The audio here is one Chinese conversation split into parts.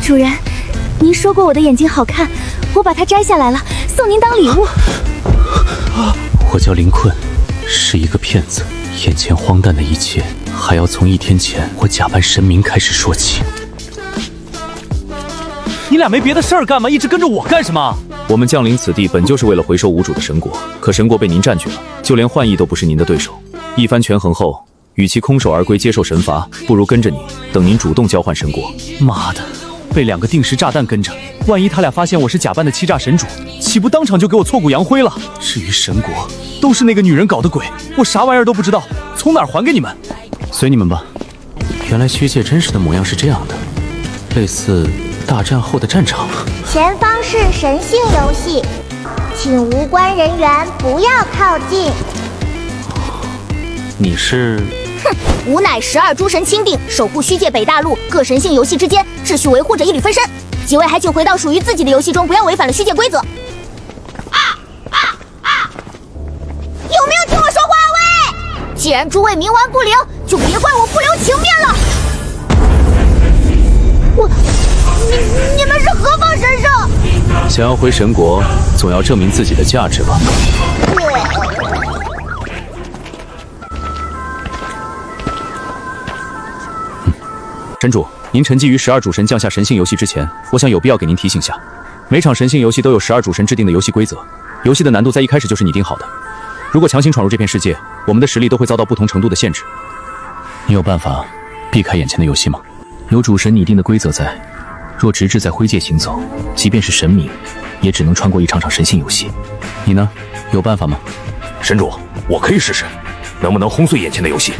主人，您说过我的眼睛好看，我把它摘下来了，送您当礼物。我叫林困，是一个骗子。眼前荒诞的一切，还要从1天前我假扮神明开始说起。你俩没别的事儿干吗？一直跟着我干什么？我们降临此地本就是为了回收无主的神国，可神国被您占据了，就连幻翼都不是您的对手。一番权衡后，与其空手而归接受神罚，不如跟着你，等您主动交换神国。妈的，被2个定时炸弹跟着，万一他俩发现我是假扮的欺诈神主，岂不当场就给我挫骨扬灰了？至于神国，都是那个女人搞的鬼，我啥玩意儿都不知道，从哪儿还给你们？随你们吧。原来虚界真实的模样是这样的，类似大战后的战场。前方是神性游戏，请无关人员不要靠近。你是？哼，吾乃12诸神钦定，守护虚界北大陆各神性游戏之间秩序维护者一缕分身。几位还请回到属于自己的游戏中，不要违反了虚界规则。有没有听我说话？喂！既然诸位冥顽不灵，就别怪我不留情面了。你们是何方神圣？想要回神国，总要证明自己的价值吧。神主，您沉寂于12主神降下神性游戏之前，我想有必要给您提醒下，每场神性游戏都有12主神制定的游戏规则，游戏的难度在一开始就是你定好的。如果强行闯入这片世界，我们的实力都会遭到不同程度的限制。你有办法避开眼前的游戏吗？有主神拟定的规则在，若直至在灰界行走，即便是神明，也只能穿过一场场神性游戏。你呢？有办法吗？神主，我可以试试，能不能轰碎眼前的游戏？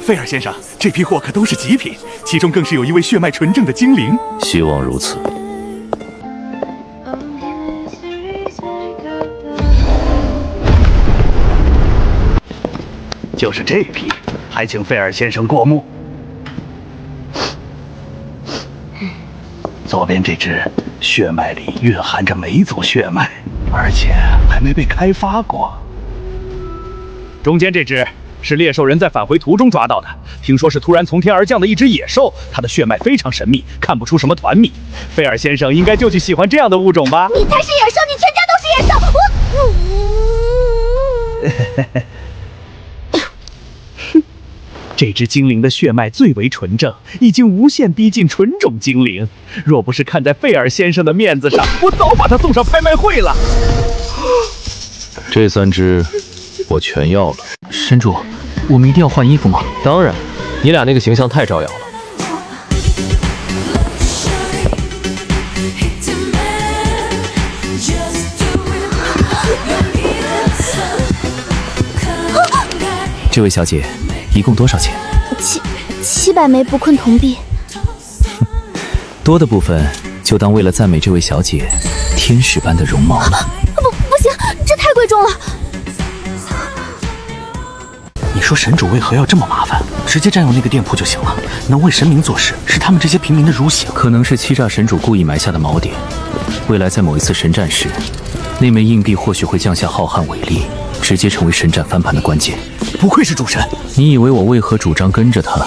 菲尔先生，这批货可都是极品，其中更是有一位血脉纯正的精灵。希望如此。就是这批，还请费尔先生过目。左边这只血脉里蕴含着每种血脉，而且还没被开发过。中间这只是猎兽人在返回途中抓到的，听说是突然从天而降的一只野兽，它的血脉非常神秘，看不出什么团秘。菲尔先生应该就去喜欢这样的物种吧？你才是野兽，你全家都是野兽！这只精灵的血脉最为纯正，已经无限逼近纯种精灵。若不是看在费尔先生的面子上，我早把它送上拍卖会了。这3只我全要了。神主，我们一定要换衣服吗？当然，你俩那个形象太招摇了。这位小姐，一共多少钱？700枚不困铜币。多的部分就当为了赞美这位小姐天使般的容貌了。不行，这太贵重了。你说神主为何要这么麻烦？直接占用那个店铺就行了，能为神明做事，是他们这些平民的如血。可能是欺诈神主故意埋下的锚点。未来在某一次神战时，那枚硬币或许会降下浩瀚伟力，直接成为神战翻盘的关键。不愧是主神！你以为我为何主张跟着他？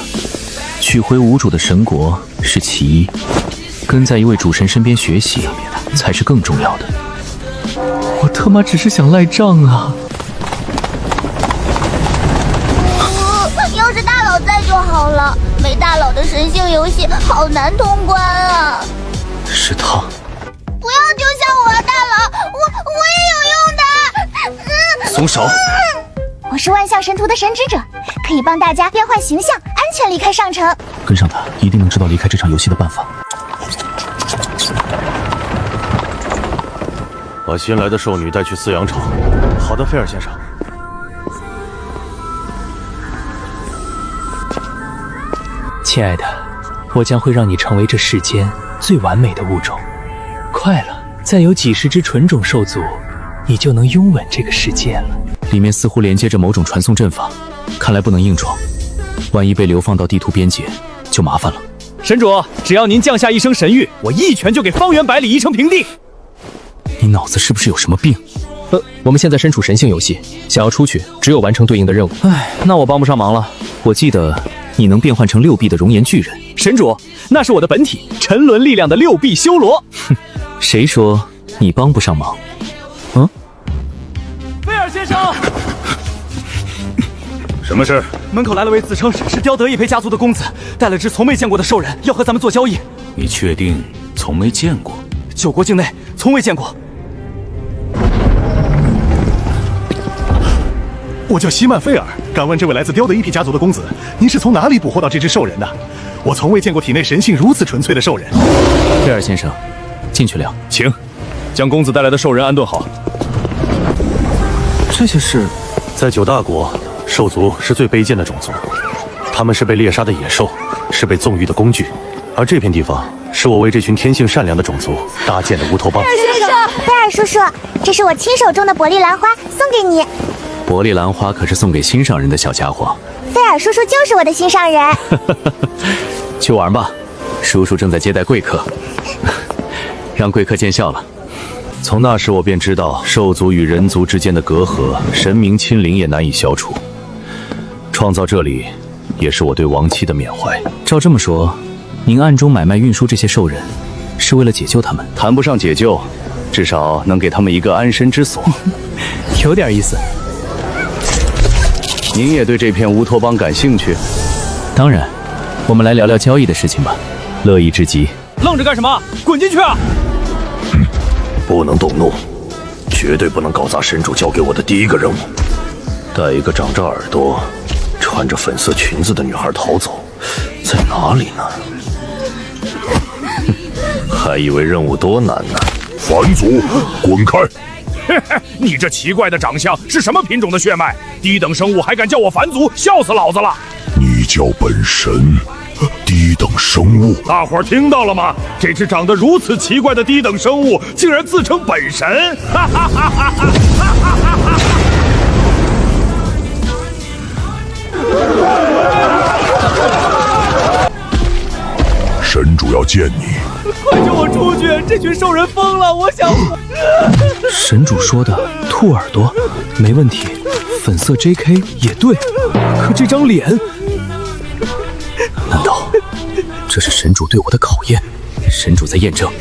取回无主的神国是其一，跟在一位主神身边学习才是更重要的。我他妈只是想赖账啊！要是大佬在就好了，没大佬的神性游戏好难通关啊！是他。不要丢下我啊，大佬，我也有用的。松手！我是万象神图的神职者，可以帮大家变换形象，安全离开上城。跟上他，一定能知道离开这场游戏的办法。把新来的兽女带去饲养场。好的，菲尔先生。亲爱的，我将会让你成为这世间最完美的物种。快了，再有几十只纯种兽族，你就能拥吻这个世界了。里面似乎连接着某种传送阵法，看来不能硬闯，万一被流放到地图边界，就麻烦了。神主，只要您降下一声神谕，我一拳就给方圆百里夷成平地。你脑子是不是有什么病？我们现在身处神性游戏，想要出去，只有完成对应的任务。唉，那我帮不上忙了。我记得你能变换成6臂的熔岩巨人。神主，那是我的本体，沉沦力量的6臂修罗。哼，谁说你帮不上忙？菲尔先生，什么事？门口来了位自称是刁德一培家族的公子，带了只从未见过的兽人，要和咱们做交易。你确定从没见过？9国境内从未见过。我叫希曼菲尔，敢问这位来自刁德一批家族的公子，您是从哪里捕获到这只兽人的？我从未见过体内神性如此纯粹的兽人。菲尔先生，进去聊。请，将公子带来的兽人安顿好。这些是，在9大国，兽族是最卑贱的种族，他们是被猎杀的野兽，是被纵欲的工具。而这片地方，是我为这群天性善良的种族搭建的乌托邦。菲尔叔叔，这是我亲手种的伯利兰花，送给你。伯利兰花可是送给心上人的小家伙。菲尔叔叔就是我的心上人。去玩吧，叔叔正在接待贵客，让贵客见笑了。从那时我便知道，兽族与人族之间的隔阂，神明亲临也难以消除。创造这里，也是我对亡妻的缅怀。照这么说，您暗中买卖运输这些兽人，是为了解救他们？谈不上解救，至少能给他们一个安身之所。有点意思。您也对这片乌托邦感兴趣？当然，我们来聊聊交易的事情吧，乐意之极。愣着干什么？滚进去啊！不能动怒，绝对不能搞砸神主交给我的第一个任务。带一个长着耳朵、穿着粉色裙子的女孩逃走，在哪里呢？还以为任务多难呢。反祖，滚开！你这奇怪的长相是什么品种的血脉？低等生物还敢叫我反祖，笑死老子了！你叫本神，低等生物。大伙儿听到了吗？这只长得如此奇怪的低等生物，竟然自称本神！哈哈哈哈哈哈！神主要见你。快救我出去！这群兽人疯了！我想……神主说的兔耳朵没问题，粉色 JK 也对，可这张脸……难道这是神主对我的考验？神主在验证，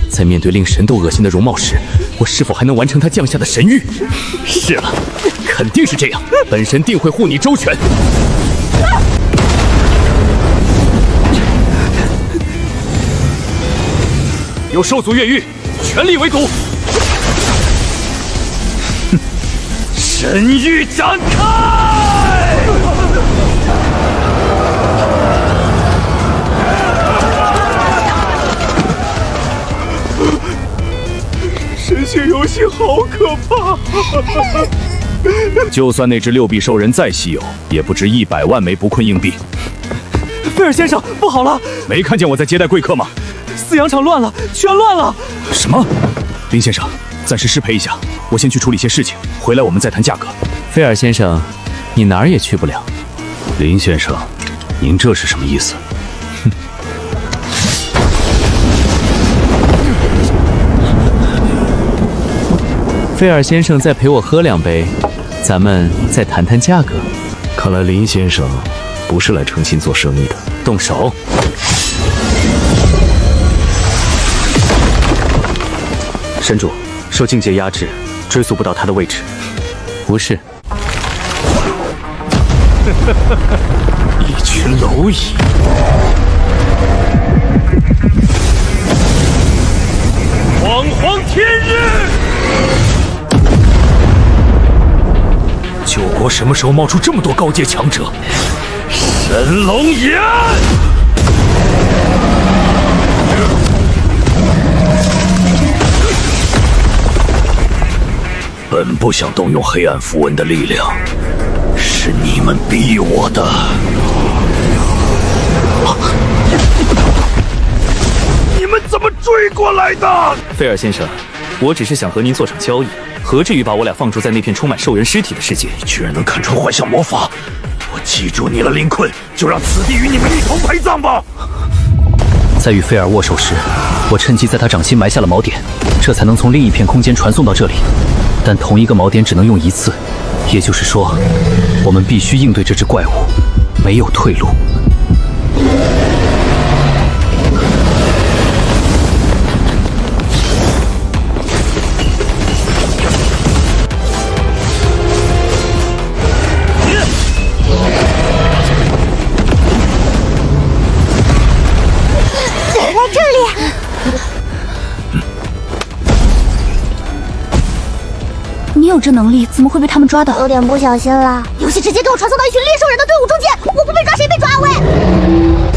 在面对令神都恶心的容貌时，我是否还能完成他降下的神谕？是了，肯定是这样，本神定会护你周全。有兽族越狱，全力围堵！神谕展开！神性游戏好可怕！就算那只6臂兽人再稀有，也不值100万枚不困硬币。菲尔先生，不好了！没看见我在接待贵客吗？饲养场乱了，全乱了！什么？林先生，暂时失陪一下，我先去处理些事情，回来我们再谈价格。菲尔先生，你哪儿也去不了。林先生，您这是什么意思？菲尔先生再陪我喝2杯，咱们再谈谈价格。看来林先生不是来诚心做生意的。动手！神主受境界压制，追溯不到他的位置。不是。一群蝼蚁！煌煌天日9国什么时候冒出这么多高阶强者？神龙炎！本不想动用黑暗符文的力量，是你们逼我的。你们怎么追过来的？菲尔先生，我只是想和您做场交易，何至于把我俩放逐在那片充满兽人尸体的世界？你居然能看出幻象魔法！我记住你了，林坤，就让此地与你们一同陪葬吧。在与菲尔握手时，我趁机在他掌心埋下了锚点，这才能从另一片空间传送到这里。但同一个锚点只能用一次，也就是说，我们必须应对这只怪物，没有退路。来这里。你有这能力，怎么会被他们抓到？有点不小心了。游戏直接给我传送到一群猎兽人的队伍中间，我不被抓谁被抓？喂！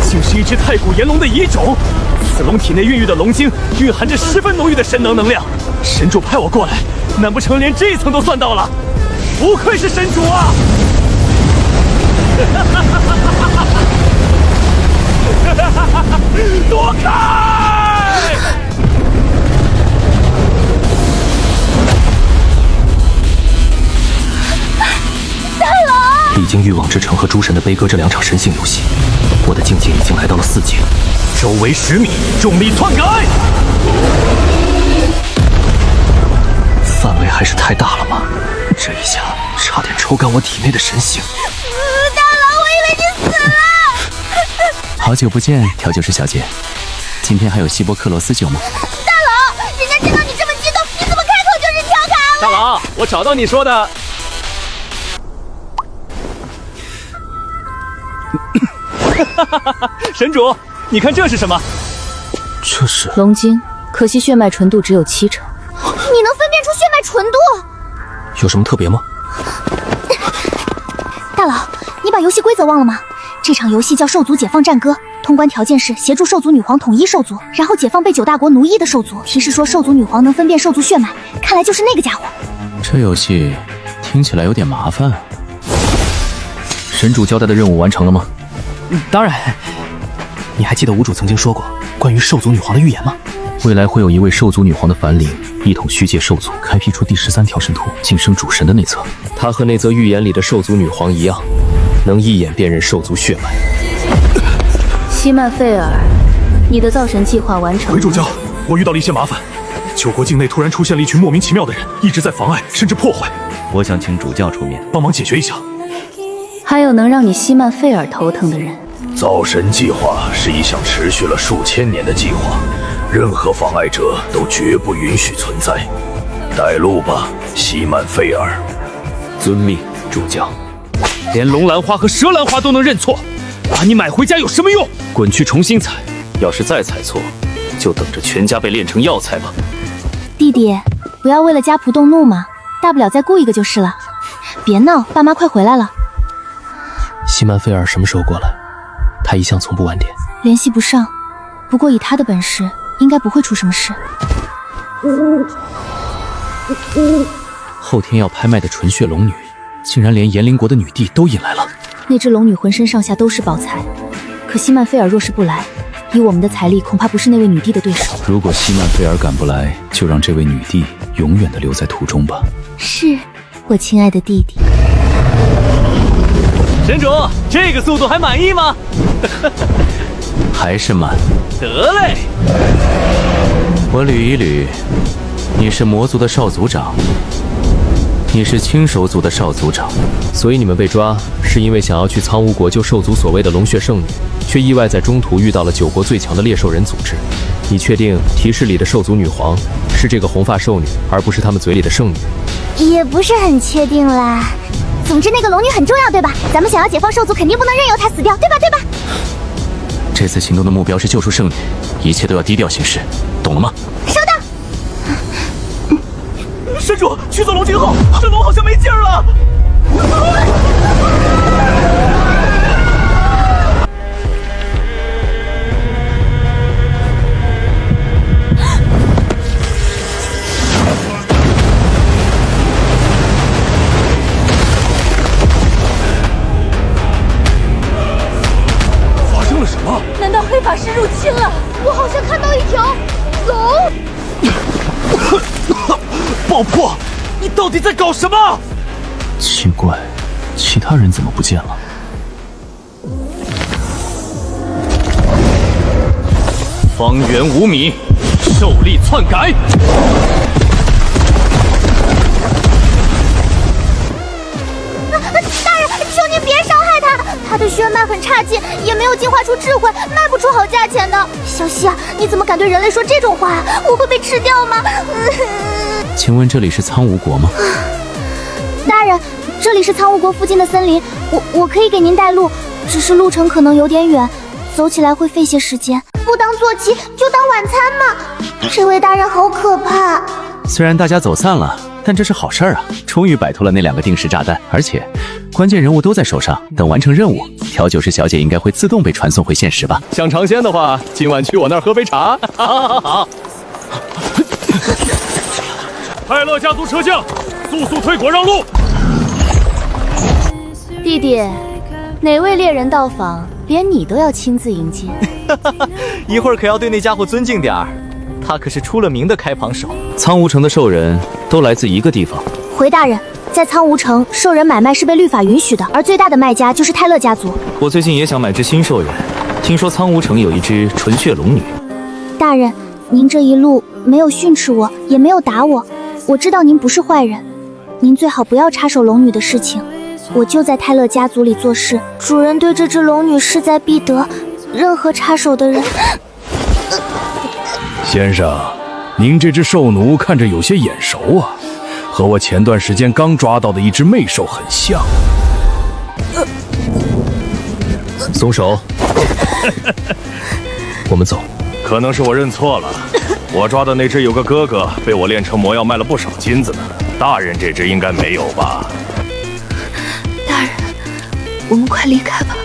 竟是一只太古炎龙的遗种，此龙体内孕育的龙晶蕴含着十分浓郁的神能量。神主派我过来，难不成连这一层都算到了？不愧是神主啊！躲开！历经欲望之城和诸神的悲歌这2场神性游戏，我的境界已经来到了4阶，周围10米，重力篡改。范围还是太大了吗？这一下差点抽干我体内的神性。大佬，我以为你死了。好久不见，调酒师小姐，今天还有希波克罗斯酒吗？大佬，人家见到你这么激动，你怎么开口就是调侃？大佬，我找到你说的。神主，你看这是什么？这是龙晶，可惜血脉纯度只有70%。你能分辨出血脉纯度？有什么特别吗？大佬，你把游戏规则忘了吗？这场游戏叫兽族解放战歌，通关条件是协助兽族女皇统一兽族，然后解放被9大国奴役的兽族。提示说兽族女皇能分辨兽族血脉，看来就是那个家伙。这游戏听起来有点麻烦啊。神主交代的任务完成了吗？当然。你还记得无主曾经说过关于兽族女皇的预言吗？未来会有一位兽族女皇的繁灵，一统虚界兽族，开辟出第13条神图，晋升主神的内测。她和那则预言里的兽族女皇一样，能一眼辨认兽族血脉。希曼费尔，你的造神计划完成了。回主教，我遇到了一些麻烦。9国境内突然出现了一群莫名其妙的人，一直在妨碍甚至破坏。我想请主教出面帮忙解决一下。还有能让你希曼费尔头疼的人。造神计划是一项持续了数千年的计划，任何妨碍者都绝不允许存在。带路吧，希曼费尔。遵命，主教。连龙兰花和蛇兰花都能认错，把你买回家有什么用？滚去重新采，要是再采错，就等着全家被炼成药材吧。弟弟，不要为了家仆动怒嘛，大不了再雇一个就是了。别闹，爸妈快回来了。希曼菲尔什么时候过来？他一向从不晚点。联系不上，不过以他的本事，应该不会出什么事。后天要拍卖的纯血龙女，竟然连炎灵国的女帝都引来了。那只龙女浑身上下都是宝材，可希曼菲尔若是不来，以我们的财力，恐怕不是那位女帝的对手。如果希曼菲尔赶不来，就让这位女帝永远的留在途中吧。是，我亲爱的弟弟。神主，这个速度还满意吗？还是慢。得嘞。我捋一捋，你是魔族的少族长，你是青手族的少族长，所以你们被抓是因为想要去苍梧国救兽族所谓的龙血圣女，却意外在中途遇到了9国最强的猎兽人组织。你确定提示里的兽族女皇是这个红发兽女，而不是他们嘴里的圣女？也不是很确定啦。总之那个龙女很重要，对吧？咱们想要解放兽族，肯定不能任由她死掉，对吧？对吧？这次行动的目标是救出圣女，一切都要低调行事，懂了吗？收到。神主，驱走龙晶后，这龙好像没劲儿了。难道黑法师入侵了？我好像看到一条龙。爆破！你到底在搞什么？奇怪，其他人怎么不见了？方圆5米，兽力篡改。血脉很差劲，也没有进化出智慧，卖不出好价钱的。小希啊，你怎么敢对人类说这种话啊？我会被吃掉吗？请问这里是苍梧国吗？大人，这里是苍梧国附近的森林，我可以给您带路，只是路程可能有点远，走起来会费些时间。不当坐骑就当晚餐嘛。这位大人好可怕。虽然大家走散了，但这是好事儿啊！终于摆脱了那2个定时炸弹，而且关键人物都在手上。等完成任务，调酒师小姐应该会自动被传送回现实吧？想尝鲜的话，今晚去我那儿喝杯茶。好。泰勒家族车将，速退果让路！弟弟，哪位猎人到访，连你都要亲自迎接？一会儿可要对那家伙尊敬点儿，他可是出了名的开膛手。苍梧城的兽人都来自一个地方。回大人，在苍梧城，兽人买卖是被律法允许的，而最大的卖家就是泰勒家族。我最近也想买只新兽人，听说苍梧城有一只纯血龙女。大人，您这一路没有训斥我，也没有打我，我知道您不是坏人，您最好不要插手龙女的事情。我就在泰勒家族里做事，主人对这只龙女势在必得，任何插手的人。先生，您这只兽奴看着有些眼熟啊，和我前段时间刚抓到的一只魅兽很像。松手，我们走。可能是我认错了，我抓的那只有个哥哥被我炼成魔药卖了不少金子呢。大人这只应该没有吧？大人，我们快离开吧，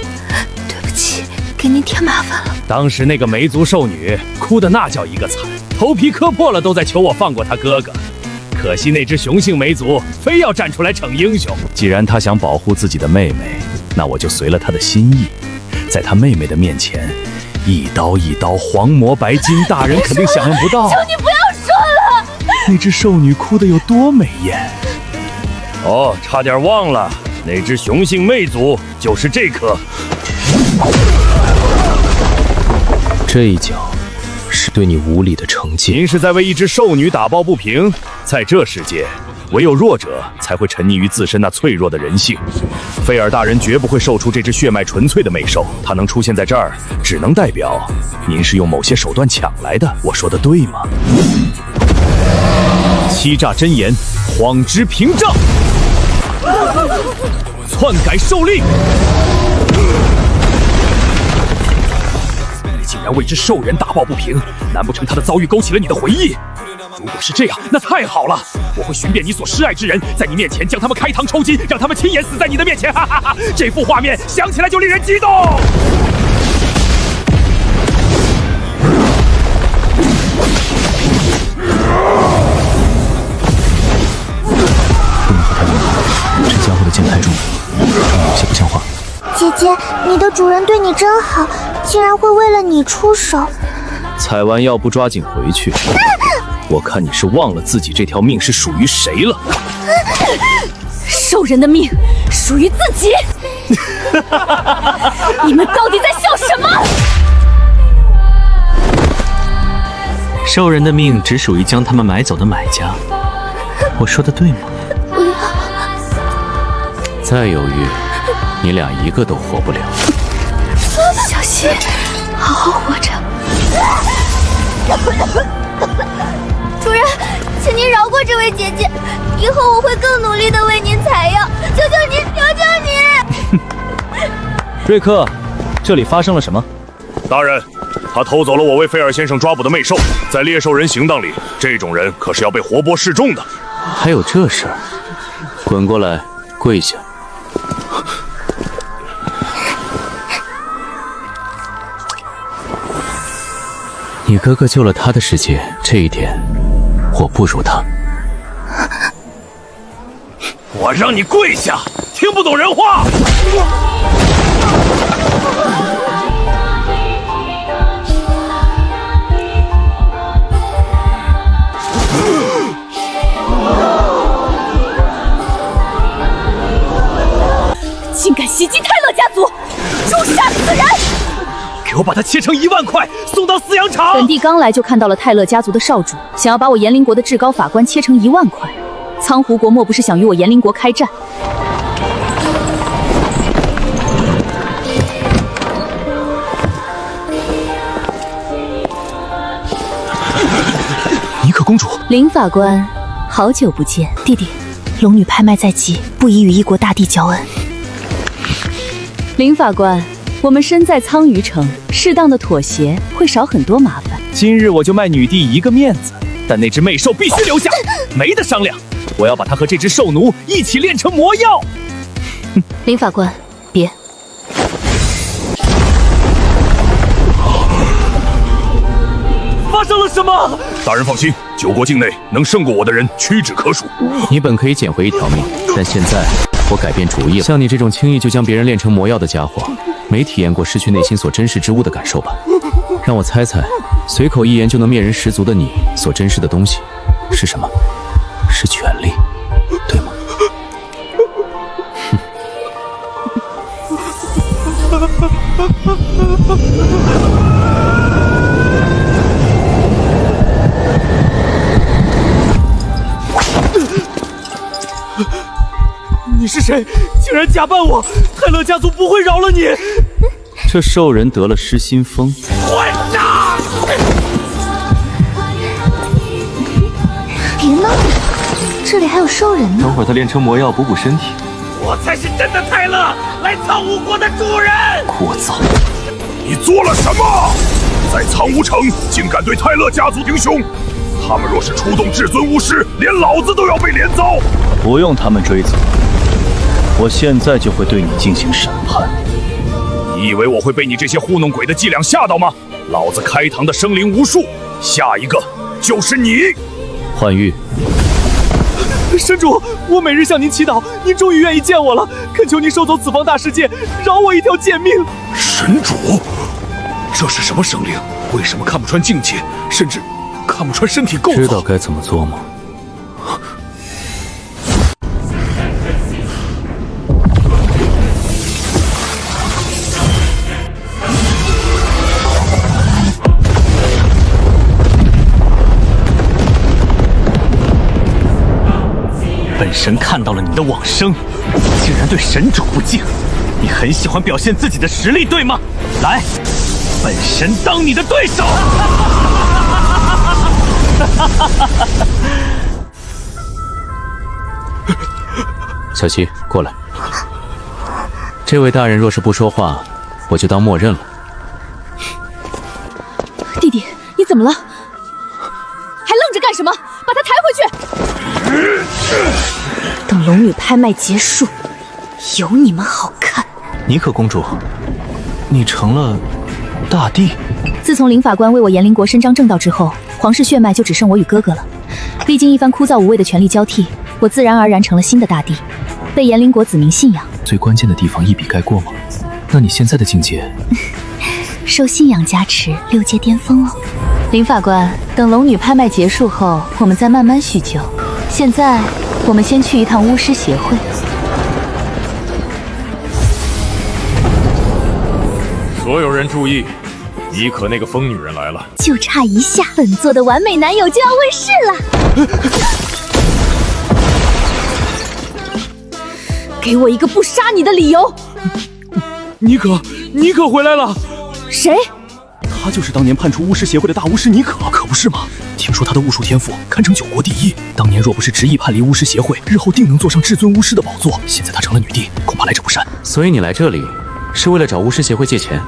对不起，给您添麻烦了。当时那个梅族兽女哭的那叫一个惨，头皮磕破了都在求我放过她哥哥。可惜那只雄性梅族非要站出来逞英雄。既然他想保护自己的妹妹，那我就随了他的心意，在他妹妹的面前一刀一刀黄魔白金，大人肯定想象不到。求你不要说了！那只兽女哭得有多美艳。哦，差点忘了，那只雄性魅族就是这颗。这一脚是对你无礼的惩戒。您是在为一只兽女打抱不平？在这世界，唯有弱者才会沉溺于自身那脆弱的人性。菲尔大人绝不会售出这只血脉纯粹的美兽，它能出现在这儿，只能代表您是用某些手段抢来的。我说的对吗？欺诈真言，谎之屏障，篡改兽令。你竟然为之兽人打抱不平，难不成他的遭遇勾起了你的回忆？如果是这样，那太好了！我会寻遍你所失爱之人，在你面前将他们开膛抽筋，让他们亲眼死在你的面前！哈哈哈！这幅画面想起来就令人激动。不能和他联合，这家伙的剑太重，让我有些不像话。姐姐，你的主人对你真好，竟然会为了你出手。采完药不抓紧回去，我看你是忘了自己这条命是属于谁了。兽人的命属于自己，你们到底在笑什么？兽人的命只属于将他们买走的买家，我说的对吗？不要！再犹豫，你俩一个都活不了。小希，好好活着。主人，请您饶过这位姐姐，以后我会更努力的为您采药，求求您，求求您！瑞克，这里发生了什么？大人，他偷走了我为菲尔先生抓捕的魅兽，在猎兽人行当里，这种人可是要被活剥示众的。还有这事儿？滚过来，跪下！你哥哥救了他的世界，这一点我不如他。我让你跪下！听不懂人话！竟敢袭击泰勒家族，诛杀此人！给我把他切成1万块，送到饲养场！本地刚来就看到了泰勒家族的少主，想要把我炎灵国的至高法官切成1万块。苍湖国莫不是想与我炎灵国开战？林法官，好久不见，弟弟，龙女拍卖在即，不宜与一国大帝交恩。林法官，我们身在苍鱼城，适当的妥协会少很多麻烦。今日我就卖女帝一个面子，但那只魅兽必须留下，没得商量。我要把它和这只兽奴一起炼成魔药。林法官，别。发生了什么？大人放心，九国境内能胜过我的人屈指可数。你本可以捡回一条命，但现在我改变主意了。像你这种轻易就将别人炼成魔药的家伙，没体验过失去内心所珍视之物的感受吧？让我猜猜，随口一言就能灭人十族的你所珍视的东西是什么？是权力，对吗？你是谁？竟然假扮我！泰勒家族不会饶了你！这兽人得了失心疯。混账！别闹了，这里还有兽人呢。等会儿他炼成魔药补补身体。我才是真的泰勒，来苍梧国的主人！聒噪！你做了什么？在苍梧城竟敢对泰勒家族行凶！他们若是出动至尊巫师，连老子都要被连遭。不用他们追责，我现在就会对你进行审判。你以为我会被你这些糊弄鬼的伎俩吓到吗？老子开膛的生灵无数，下一个就是你。幻玉，神主，我每日向您祈祷，您终于愿意见我了，恳求您收走此方大世界，饶我一条贱命。神主，这是什么生灵？为什么看不穿境界，甚至看不穿身体构造？知道该怎么做吗？本神看到了你的往生，竟然对神主不敬，你很喜欢表现自己的实力，对吗？来，本神当你的对手！小七，过来。这位大人若是不说话，我就当默认了。弟弟，你怎么了？还愣着干什么？把他抬回去！等龙女拍卖结束，有你们好看。妮可公主，你成了大帝。自从林法官为我延陵国伸张正道之后，皇室血脉就只剩我与哥哥了。历经一番枯燥无味的权力交替，我自然而然成了新的大帝，被延陵国子民信仰。最关键的地方一笔盖过吗？那你现在的境界？受信仰加持，6阶巅峰哦。林法官，等龙女拍卖结束后，我们再慢慢叙旧。现在，我们先去一趟巫师协会。所有人注意，妮可那个疯女人来了，就差一下，本座的完美男友就要问世了。给我一个不杀你的理由。妮可回来了。谁？他就是当年叛出巫师协会的大巫师妮可，可不是吗？听说他的巫术天赋堪称9国第一，当年若不是执意叛离巫师协会，日后定能坐上至尊巫师的宝座。现在他成了女帝，恐怕来者不善。所以你来这里是为了找巫师协会借钱？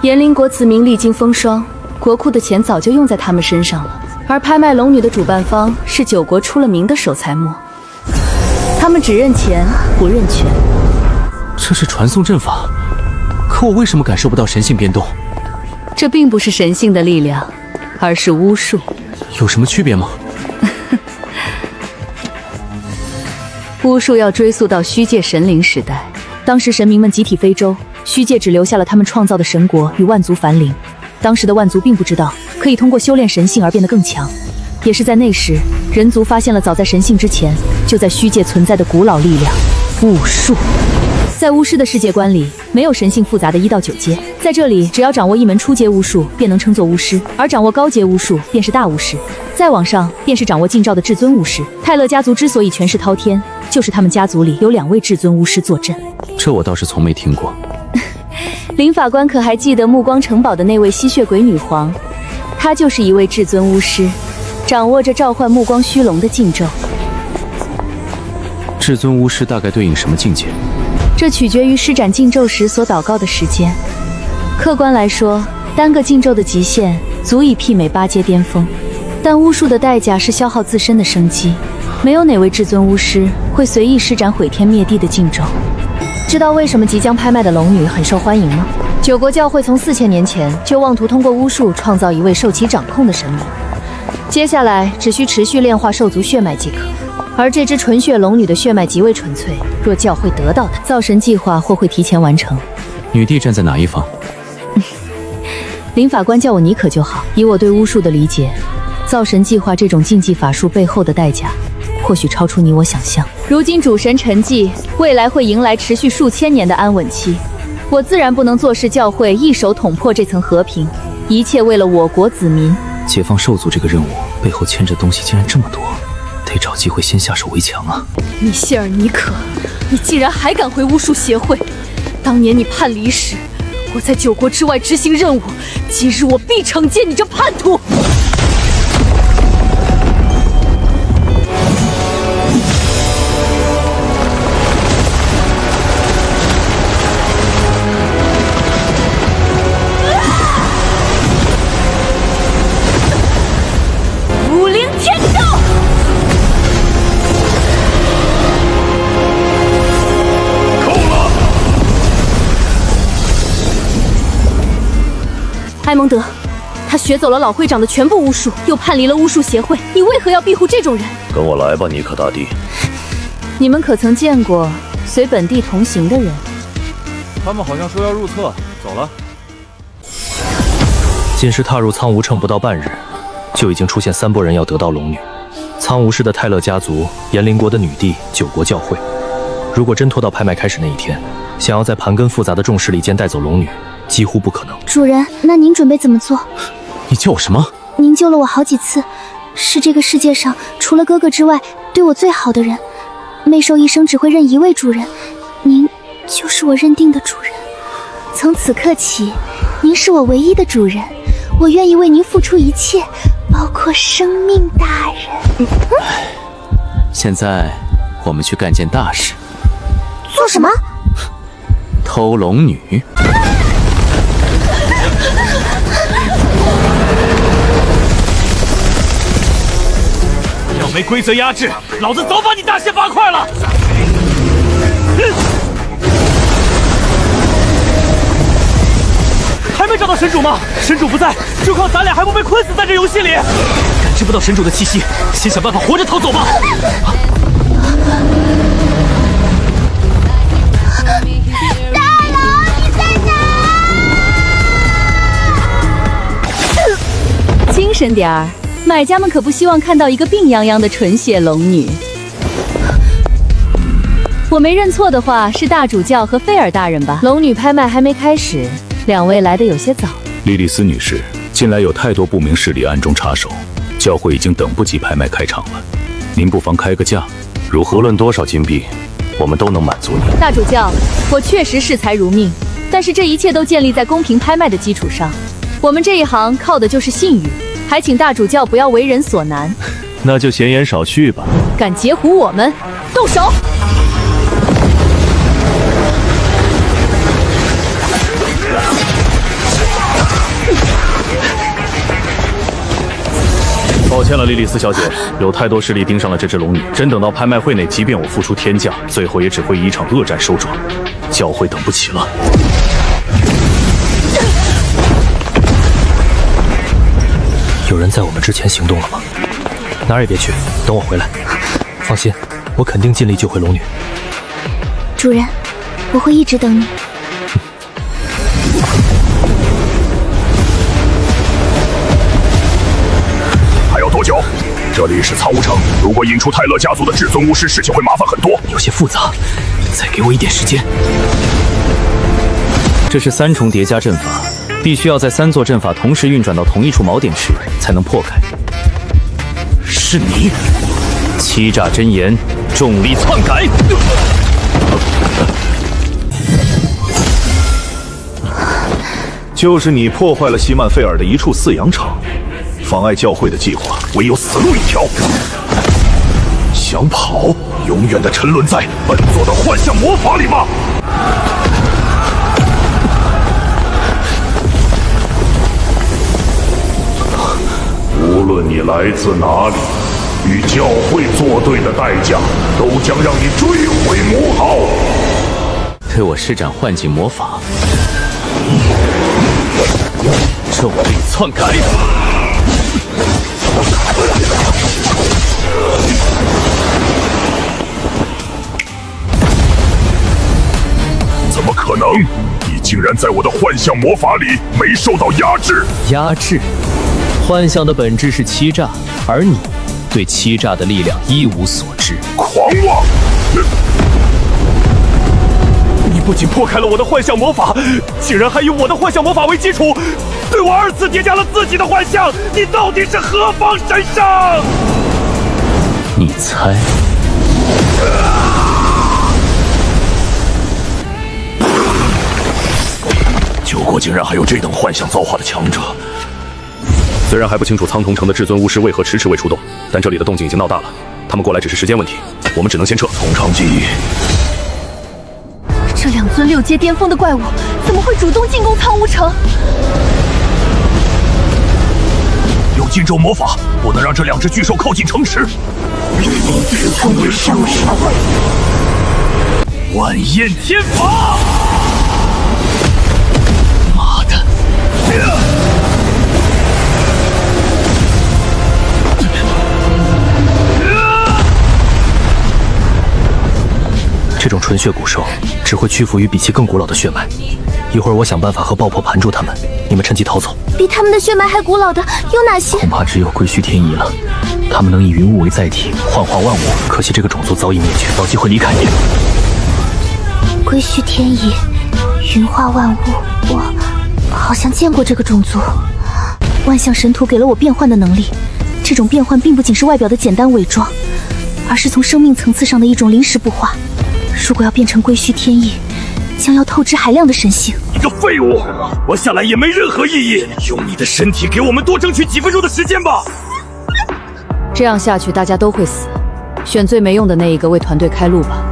延陵国子民历经风霜，国库的钱早就用在他们身上了。而拍卖龙女的主办方是9国出了名的守财磨，他们只认钱不认权。这是传送阵法，可我为什么感受不到神性变动？这并不是神性的力量，而是巫术。有什么区别吗？巫术要追溯到虚界神灵时代，当时神明们集体飞舟，虚界只留下了他们创造的神国与万族繁灵。当时的万族并不知道可以通过修炼神性而变得更强，也是在那时，人族发现了早在神性之前就在虚界存在的古老力量——巫术。在巫师的世界观里，没有神性复杂的1到9阶，在这里，只要掌握一门初阶巫术，便能称作巫师；而掌握高阶巫术，便是大巫师。再往上，便是掌握禁诏的至尊巫师。泰勒家族之所以权势滔天，就是他们家族里有2位至尊巫师坐镇。这我倒是从没听过。林法官可还记得暮光城堡的那位吸血鬼女皇？她就是一位至尊巫师，掌握着召唤目光虚龙的禁咒。至尊巫师大概对应什么境界？这取决于施展禁咒时所祷告的时间。客观来说，单个禁咒的极限足以媲美8阶巅峰，但巫术的代价是消耗自身的生机。没有哪位至尊巫师会随意施展毁天灭地的禁咒。知道为什么即将拍卖的龙女很受欢迎吗？九国教会从4000年前就妄图通过巫术创造一位受其掌控的神明，接下来只需持续炼化兽族血脉即可。而这只纯血龙女的血脉极为纯粹，若教会得到它，造神计划或会提前完成。女帝站在哪一方？林法官叫我妮可就好。以我对巫术的理解，造神计划这种禁忌法术背后的代价，或许超出你我想象。如今主神沉寂，未来会迎来持续数千年的安稳期。我自然不能坐视教会一手捅破这层和平，一切为了我国子民。解放兽族这个任务背后牵着东西竟然这么多，得找机会先下手为强啊！米歇尔·尼可，你竟然还敢回巫术协会！当年你叛离时，我在9国之外执行任务，今日我必惩戒你这叛徒！武灵天咒！够了！埃蒙德，他学走了老会长的全部巫术，又叛离了巫术协会，你为何要庇护这种人？跟我来吧，尼可大帝。你们可曾见过随本地同行的人？他们好像说要入册，走了。今时踏入苍梧城不到半日，就已经出现3拨人要得到龙女。苍梧市的泰勒家族、炎灵国的女帝、9国教会。如果真拖到拍卖开始那一天，想要在盘根复杂的众势力间带走龙女，几乎不可能。主人，那您准备怎么做？你叫我什么？您救了我好几次，是这个世界上除了哥哥之外对我最好的人。媚兽一生只会认一位主人，您就是我认定的主人。从此刻起，您是我唯一的主人，我愿意为您付出一切，包括生命，大人。现在我们去干件大事。做什么？偷龙女。要没规则压制，老子早把你大卸八块了！还没找到神主吗？神主不在，就靠咱俩还不被困死在这游戏里？感知不到神主的气息，先想办法活着逃走吧！大佬，你在哪？精神点儿，买家们可不希望看到一个病殃殃的纯血龙女。我没认错的话，是大主教和菲尔大人吧？龙女拍卖还没开始，两位来得有些早。莉莉丝女士，近来有太多不明势力暗中插手，教会已经等不及拍卖开场了，您不妨开个价，如何？无论多少金币，我们都能满足你。大主教，我确实视财如命，但是这一切都建立在公平拍卖的基础上。我们这一行靠的就是信誉，还请大主教不要为人所难。那就闲言少叙吧。敢截胡我们，动手！抱歉了，莉莉丝小姐，有太多势力盯上了这只龙女。真等到拍卖会内，即便我付出天价，最后也只会以一场恶战收场。教会等不起了。有人在我们之前行动了吗？哪儿也别去，等我回来。放心，我肯定尽力救回龙女。主人，我会一直等你。还要多久？这里是苍梧城，如果引出泰勒家族的至尊巫师，事情会麻烦很多。有些复杂，再给我一点时间。这是3重叠加阵法，必须要在3座阵法同时运转到同一处锚点时才能破开。是你！欺诈真言，重力篡改。就是你破坏了希曼费尔的一处饲养场，妨碍教会的计划唯有死路一条。想跑，永远的沉沦在笨拙的幻象魔法里吗？无论你来自哪里，与教会作对的代价，都将让你追悔魔号。对我施展幻境魔法，重力篡改。怎么可能？你竟然在我的幻象魔法里没受到压制？压制？幻象的本质是欺诈，而你对欺诈的力量一无所知。狂妄！你不仅破开了我的幻象魔法，竟然还以我的幻象魔法为基础，对我2次叠加了自己的幻象。你到底是何方神圣？你猜？九国竟然还有这等幻象造化的强者。虽然还不清楚苍铜城的至尊巫师为何迟迟未出动，但这里的动静已经闹大了，他们过来只是时间问题，我们只能先撤。从长计议，这2尊6阶巅峰的怪物怎么会主动进攻苍梧城？有禁咒魔法，不能让这2只巨兽靠近城池。万焰天法！妈的！这种纯血骨兽只会屈服于比其更古老的血脉。一会儿我想办法和爆破盘住他们，你们趁机逃走。比他们的血脉还古老的有哪些？恐怕只有归墟天意了。他们能以云雾为载体，幻化万物。可惜这个种族早已灭绝，早机会离开你。归墟天意，云化万物，我好像见过这个种族。万象神图给了我变换的能力，这种变换并不仅是外表的简单伪装，而是从生命层次上的一种临时不化。如果要变成归墟天意，将要透支海量的神性。你个废物，活下来也没任何意义。用你的身体给我们多争取几分钟的时间吧。这样下去大家都会死，选最没用的那一个为团队开路吧。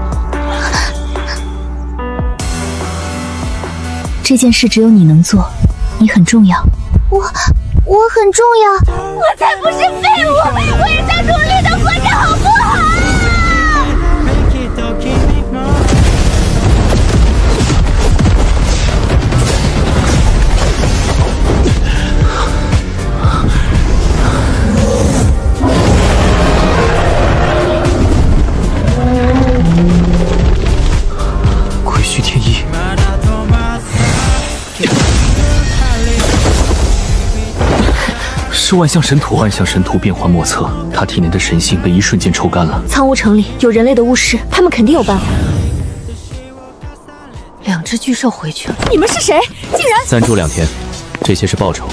这件事只有你能做，你很重要。我很重要，我才不是废物，我也想努力的活着，好不好？归墟天意。是万象神图，万象神图变幻莫测，他体内的神性被一瞬间抽干了。苍梧城里有人类的巫师，他们肯定有办法。2只巨兽回去了，你们是谁？竟然暂住2天，这些是报酬。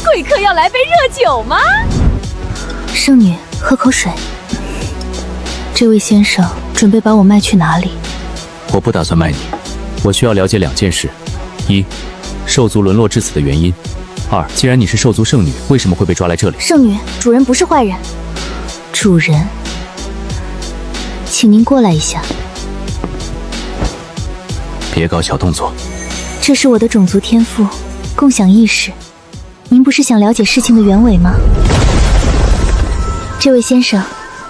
贵客要来杯热酒吗？圣女，喝口水。这位先生准备把我卖去哪里？我不打算卖你，我需要了解2件事：一，兽族沦落至此的原因；二，既然你是兽族圣女，为什么会被抓来这里？圣女，主人不是坏人。主人，请您过来一下。别搞小动作。这是我的种族天赋，共享意识。您不是想了解事情的原委吗？这位先生，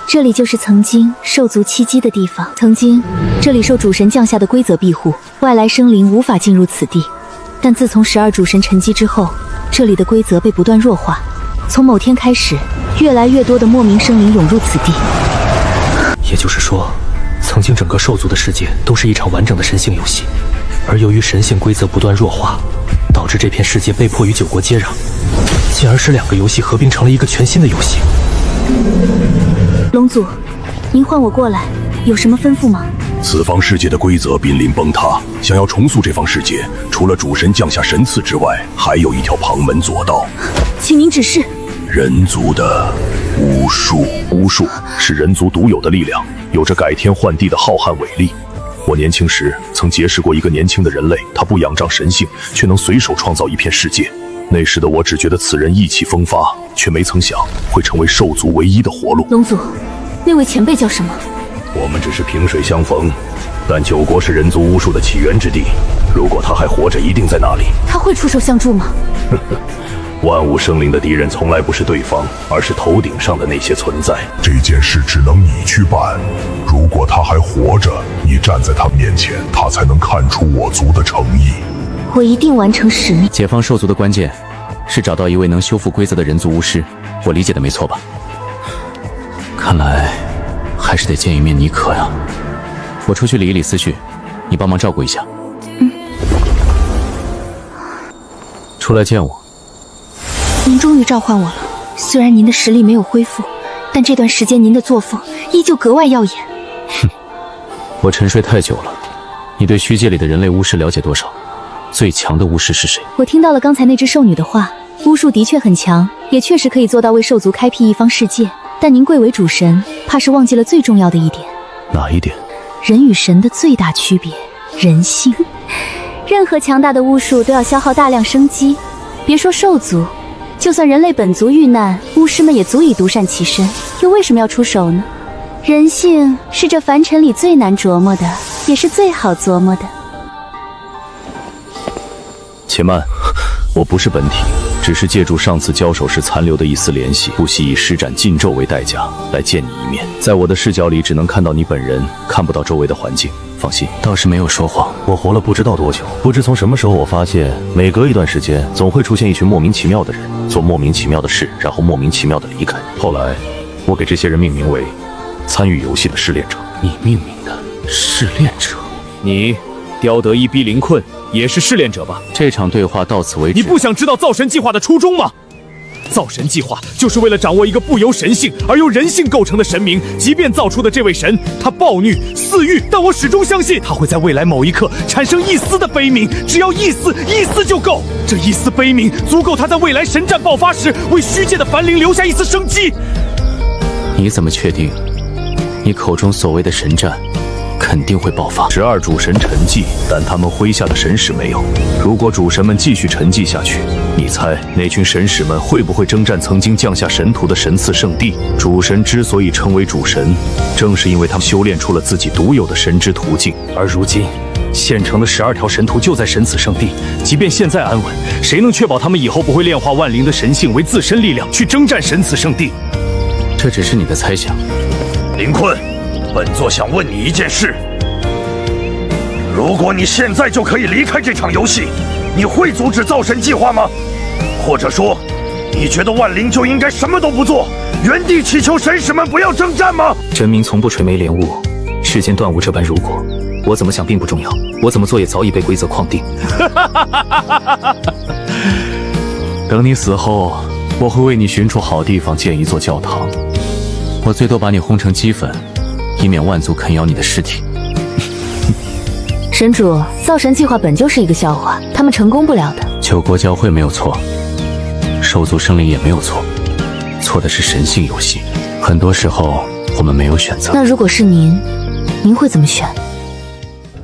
这里就是曾经兽族栖息的地方。曾经，这里受主神降下的规则庇护，外来生灵无法进入此地。但自从12主神沉积之后，这里的规则被不断弱化。从某天开始，越来越多的莫名生灵涌入此地。也就是说，曾经整个兽族的世界都是一场完整的神性游戏，而由于神性规则不断弱化，导致这片世界被迫与9国接壤，进而使2个游戏合并成了一个全新的游戏。龙祖，您唤我过来，有什么吩咐吗？此方世界的规则濒临崩塌，想要重塑这方世界，除了主神降下神赐之外，还有一条旁门左道。请您指示。人族的巫术是人族独有的力量，有着改天换地的浩瀚伟力。我年轻时曾结识过一个年轻的人类，他不仰仗神性，却能随手创造一片世界。那时的我只觉得此人意气风发，却没曾想会成为兽族唯一的活路。龙族，那位前辈叫什么？我们只是萍水相逢，但九国是人族巫术的起源之地。如果他还活着，一定在那里。他会出手相助吗？万物生灵的敌人从来不是对方，而是头顶上的那些存在。这件事只能你去办。如果他还活着，你站在他面前，他才能看出我族的诚意。我一定完成使命。解放兽族的关键是找到一位能修复规则的人族巫师，我理解的没错吧？看来还是得见一面尼可呀。我出去理一理思绪，你帮忙照顾一下。出来见我。您终于召唤我了。虽然您的实力没有恢复，但这段时间您的作风依旧格外耀眼。我沉睡太久了。你对虚界里的人类巫师了解多少？最强的巫师是谁？我听到了刚才那只兽女的话，巫术的确很强，也确实可以做到为兽族开辟一方世界。但您贵为主神，怕是忘记了最重要的一点。哪一点？人与神的最大区别，人性。任何强大的巫术都要消耗大量生机，别说兽族，就算人类本族遇难，巫师们也足以独善其身，又为什么要出手呢？人性是这凡尘里最难琢磨的，也是最好琢磨的。且慢，我不是本体，只是借助上次交手时残留的一丝联系，不惜以施展禁咒为代价来见你一面。在我的视角里，只能看到你本人，看不到周围的环境。放心，倒是没有说谎。我活了不知道多久，不知从什么时候，我发现每隔一段时间，总会出现一群莫名其妙的人，做莫名其妙的事，然后莫名其妙的离开。后来，我给这些人命名为参与游戏的试炼者。你命名的试炼者？你刁德一逼林困也是试炼者吧？这场对话到此为止。你不想知道造神计划的初衷吗？造神计划就是为了掌握一个不由神性而由人性构成的神明。即便造出的这位神他暴虐肆欲，但我始终相信他会在未来某一刻产生一丝的悲悯，只要一丝就够。这一丝悲悯足够他在未来神战爆发时为虚界的凡灵留下一丝生机。你怎么确定你口中所谓的神战肯定会爆发？12主神沉寂，但他们麾下的神使没有。如果主神们继续沉寂下去，你猜那群神使们会不会征战曾经降下神土的神赐圣地？主神之所以称为主神，正是因为他们修炼出了自己独有的神之途径。而如今，现成的12条神图就在神赐圣地，即便现在安稳，谁能确保他们以后不会炼化万灵的神性为自身力量，去征战神赐圣地？这只是你的猜想。林困，本座想问你一件事：如果你现在就可以离开这场游戏，你会阻止造神计划吗？或者说，你觉得万灵就应该什么都不做，原地祈求神使们不要征战吗？真名从不垂眉连雾，世间断无这般如果。我怎么想并不重要，我怎么做也早已被规则框定。等你死后，我会为你寻处好地方建一座教堂。我最多把你轰成齑粉，以免万族啃咬你的尸体。神主，造神计划本就是一个笑话，他们成功不了的。9国教会没有错，兽族生灵也没有错，错的是神性游戏。很多时候我们没有选择。那如果是您会怎么选？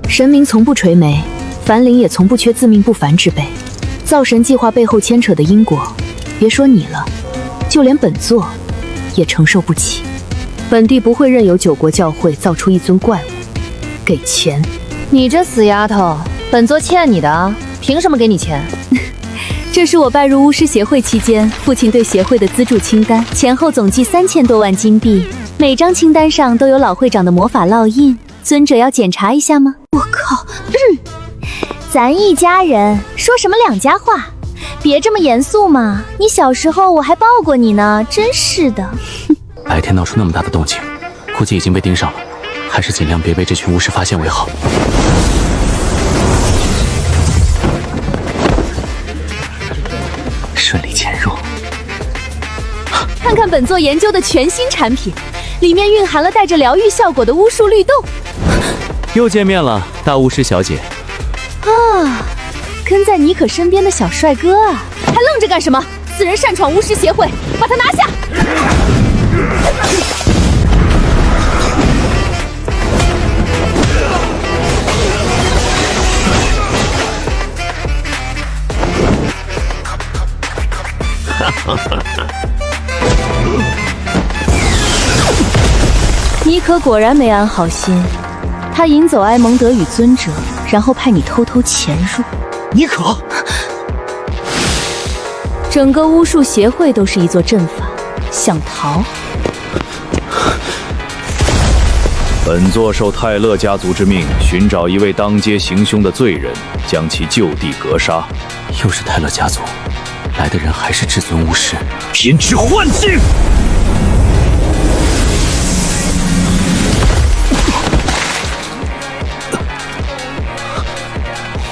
神明从不垂眉，凡灵也从不缺自命不凡之辈。造神计划背后牵扯的因果，别说你了，就连本座也承受不起。本帝不会任由9国教会造出一尊怪物。给钱。你这死丫头，本座欠你的啊，凭什么给你钱？这是我拜入巫师协会期间，父亲对协会的资助清单，前后总计3000多万金币，每张清单上都有老会长的魔法烙印，尊者要检查一下吗？我靠，咱一家人说什么两家话？别这么严肃嘛！你小时候我还抱过你呢，真是的。白天闹出那么大的动静，估计已经被盯上了，还是尽量别被这群巫师发现为好。顺利潜入。看看本座研究的全新产品，里面蕴含了带着疗愈效果的巫术律动。又见面了，大巫师小姐。啊，跟在妮可身边的小帅哥啊，还愣着干什么？此人擅闯巫师协会，把他拿下！妮可果然没安好心，他引走埃蒙德与尊者，然后派你偷偷潜入。妮可，整个巫术协会都是一座阵法，想逃？本座受泰勒家族之命，寻找一位当街行凶的罪人，将其就地格杀。又是泰勒家族，来的人还是至尊巫师。偏执幻境！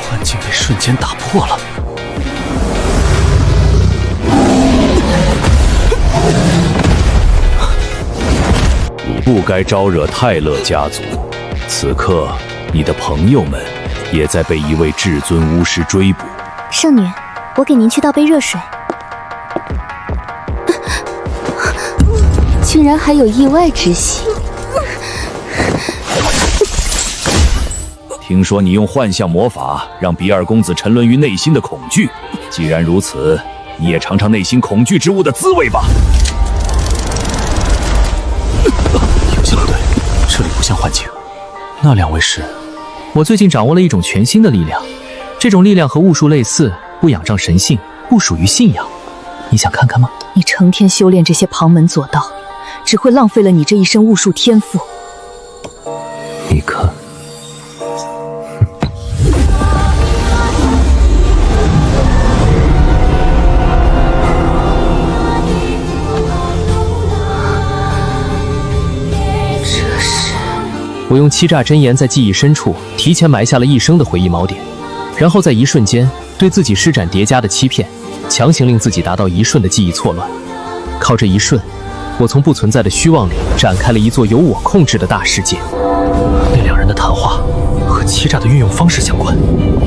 幻境被瞬间打破了。你不该招惹泰勒家族。此刻，你的朋友们也在被一位至尊巫师追捕。圣女，我给您去倒杯热水。竟然还有意外之喜。听说你用幻象魔法让比尔公子沉沦于内心的恐惧，既然如此，你也尝尝内心恐惧之物的滋味吧。游戏不对，这里不像幻境。那两位是？我最近掌握了一种全新的力量，这种力量和巫术类似，不仰仗神性，不属于信仰。你想看看吗？你成天修炼这些旁门左道，只会浪费了你这一身巫术天赋。尼克。我用欺诈真言在记忆深处提前埋下了一生的回忆锚点，然后在一瞬间对自己施展叠加的欺骗，强行令自己达到一瞬的记忆错乱。靠这一瞬，我从不存在的虚妄里展开了一座由我控制的大世界。那两人的谈话和欺诈的运用方式相关。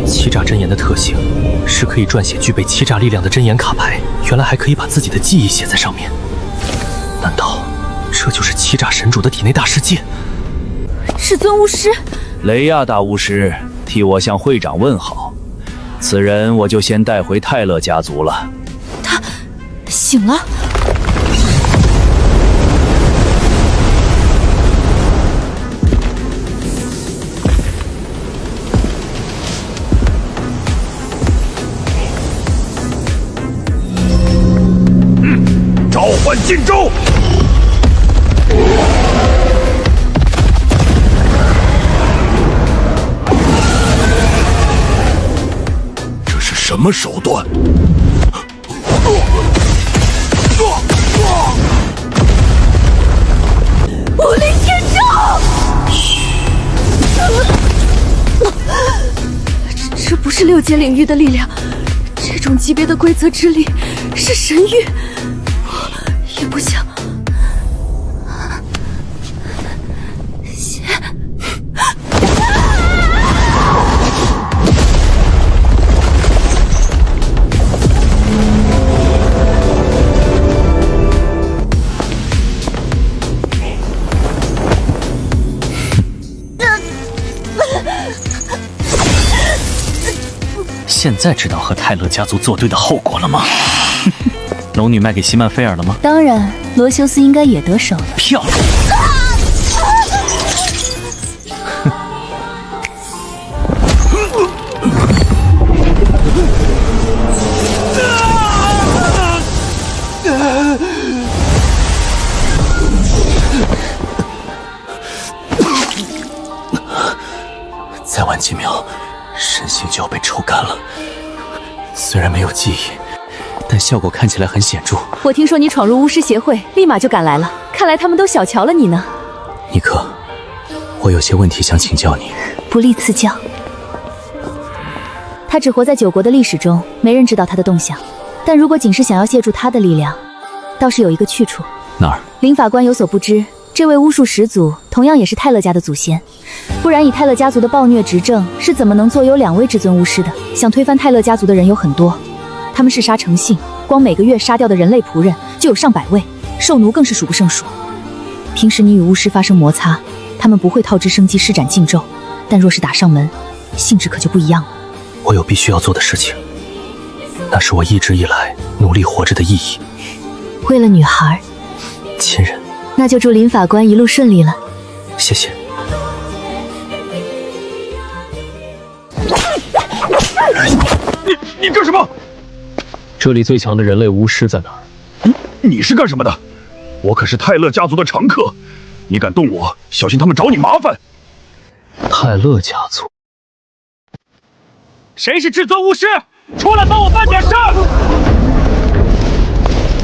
欺诈真言的特性是可以撰写具备欺诈力量的真言卡牌，原来还可以把自己的记忆写在上面。难道这就是欺诈神主的体内大世界？至尊巫师，雷亚大巫师，替我向会长问好。此人我就先带回泰勒家族了。他醒了。召唤禁咒！什么手段？武力天照！这不是6阶领域的力量，这种级别的规则之力是神域，也不像。现在知道和泰勒家族作对的后果了吗？龙女卖给西曼菲尔了吗？当然，罗修斯应该也得手了。漂亮！再晚几秒，神性就要被抽干了。虽然没有记忆，但效果看起来很显著。我听说你闯入巫师协会，立马就赶来了。看来他们都小瞧了你呢。尼克，我有些问题想请教你。不吝赐教。他只活在9国的历史中，没人知道他的动向。但如果仅是想要借助他的力量，倒是有一个去处。哪儿？林法官有所不知，这位巫术始祖同样也是泰勒家的祖先。不然以泰勒家族的暴虐执政，是怎么能坐拥2位至尊巫师的？想推翻泰勒家族的人有很多，他们嗜杀成性，光每个月杀掉的人类仆人就有上百位，兽奴更是数不胜数。平时你与巫师发生摩擦，他们不会套之生机施展禁咒，但若是打上门，性质可就不一样了。我有必须要做的事情，那是我一直以来努力活着的意义。为了女孩，亲人，那就祝林法官一路顺利了。谢谢。你干什么？这里最强的人类巫师在哪儿？你是干什么的？我可是泰勒家族的常客，你敢动我，小心他们找你麻烦。泰勒家族，谁是至尊巫师？出来帮我办点事儿！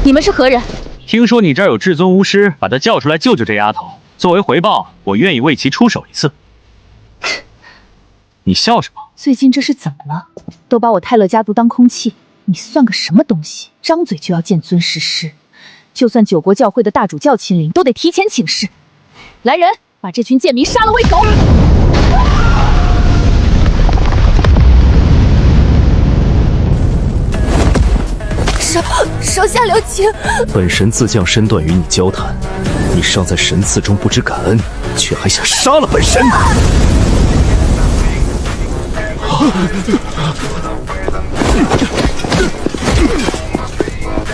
你们是何人？听说你这儿有至尊巫师，把他叫出来救救这丫头。作为回报，我愿意为其出手一次。你笑什么？最近这是怎么了？都把我泰勒家族当空气，你算个什么东西？张嘴就要见尊实施，就算9国教会的大主教亲临，都得提前请示。来人，把这群贱民杀了喂狗！手下留情。本神自降身段与你交谈，你尚在神赐中不知感恩，却还想杀了本神！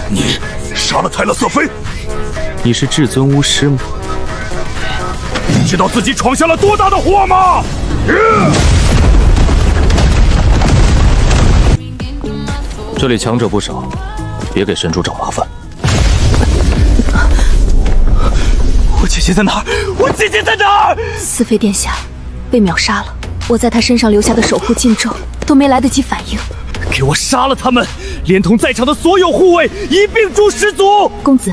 你杀了泰勒瑟菲？你是至尊巫师吗？你知道自己闯下了多大的祸吗？这里强者不少，别给神主找麻烦。我姐姐在哪儿？我姐姐在哪儿？四妃殿下被秒杀了，我在他身上留下的守护禁咒都没来得及反应。给我杀了他们，连同在场的所有护卫一并诛十族！公子，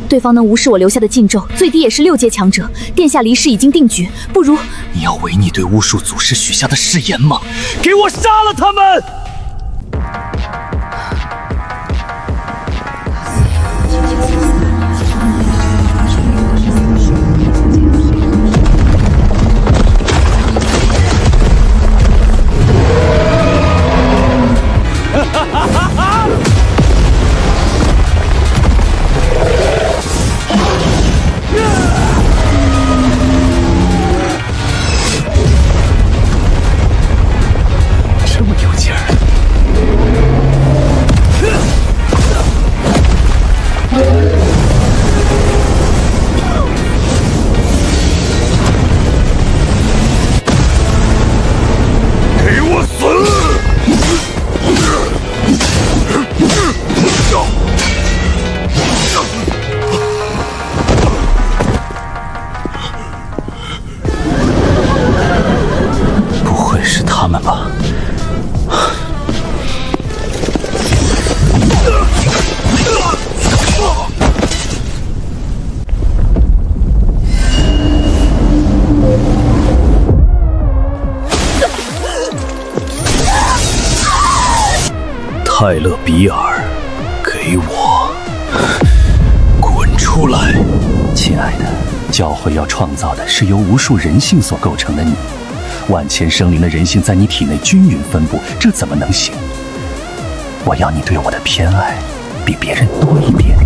对方能无视我留下的禁咒，最低也是6阶强者。殿下离世已经定局，不如……你要违你对巫术祖师许下的誓言吗？给我杀了他们！泰勒比尔，给我滚出来！亲爱的，教会要创造的是由无数人性所构成的你，万千生灵的人性在你体内均匀分布，这怎么能行？我要你对我的偏爱比别人多一点。